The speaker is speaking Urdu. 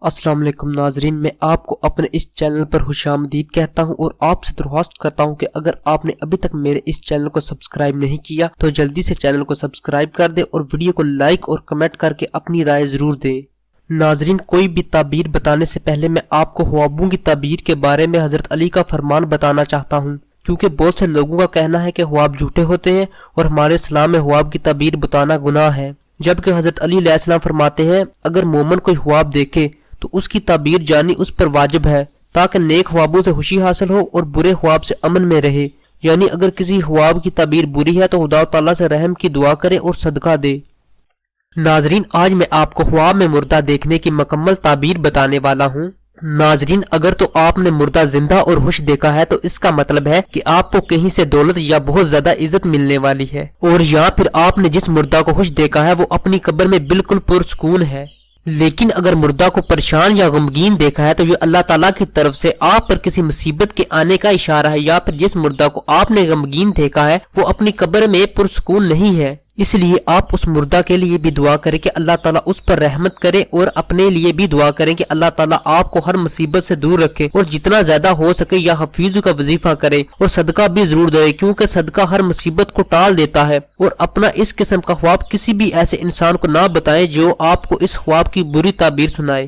السلام علیکم ناظرین، میں آپ کو اپنے اس چینل پر خوش آمدید کہتا ہوں اور آپ سے درخواست کرتا ہوں کہ اگر آپ نے ابھی تک میرے اس چینل کو سبسکرائب نہیں کیا تو جلدی سے چینل کو سبسکرائب کر دیں اور ویڈیو کو لائک اور کمنٹ کر کے اپنی رائے ضرور دیں۔ ناظرین، کوئی بھی تعبیر بتانے سے پہلے میں آپ کو خوابوں کی تعبیر کے بارے میں حضرت علی کا فرمان بتانا چاہتا ہوں، کیونکہ بہت سے لوگوں کا کہنا ہے کہ خواب جھوٹے ہوتے ہیں اور ہمارے اسلام میں خواب کی تعبیر بتانا گناہ ہے، جبکہ حضرت علی علیہ السلام فرماتے ہیں اگر مومن کوئی خواب دیکھے تو اس کی تعبیر جانی اس پر واجب ہے تاکہ نیک خوابوں سے خوشی حاصل ہو اور برے خواب سے امن میں رہے، یعنی اگر کسی خواب کی تعبیر بری ہے تو خدا تعالیٰ سے رحم کی دعا کرے اور صدقہ دے۔ ناظرین، آج میں آپ کو خواب میں مردہ دیکھنے کی مکمل تعبیر بتانے والا ہوں۔ ناظرین، اگر تو آپ نے مردہ زندہ اور خوش دیکھا ہے تو اس کا مطلب ہے کہ آپ کو کہیں سے دولت یا بہت زیادہ عزت ملنے والی ہے، اور یا پھر آپ نے جس مردہ کو خوش دیکھا ہے وہ اپنی قبر میں بالکل پرسکون ہے۔ لیکن اگر مردہ کو پریشان یا غمگین دیکھا ہے تو یہ اللہ تعالیٰ کی طرف سے آپ پر کسی مصیبت کے آنے کا اشارہ ہے، یا پھر جس مردہ کو آپ نے غمگین دیکھا ہے وہ اپنی قبر میں پرسکون نہیں ہے، اس لیے آپ اس مردہ کے لیے بھی دعا کریں کہ اللہ تعالیٰ اس پر رحمت کرے، اور اپنے لیے بھی دعا کریں کہ اللہ تعالیٰ آپ کو ہر مصیبت سے دور رکھے، اور جتنا زیادہ ہو سکے یا حفیظ کا وظیفہ کرے اور صدقہ بھی ضرور دے، کیونکہ صدقہ ہر مصیبت کو ٹال دیتا ہے۔ اور اپنا اس قسم کا خواب کسی بھی ایسے انسان کو نہ بتائیں جو آپ کو اس خواب کی بری تعبیر سنائے۔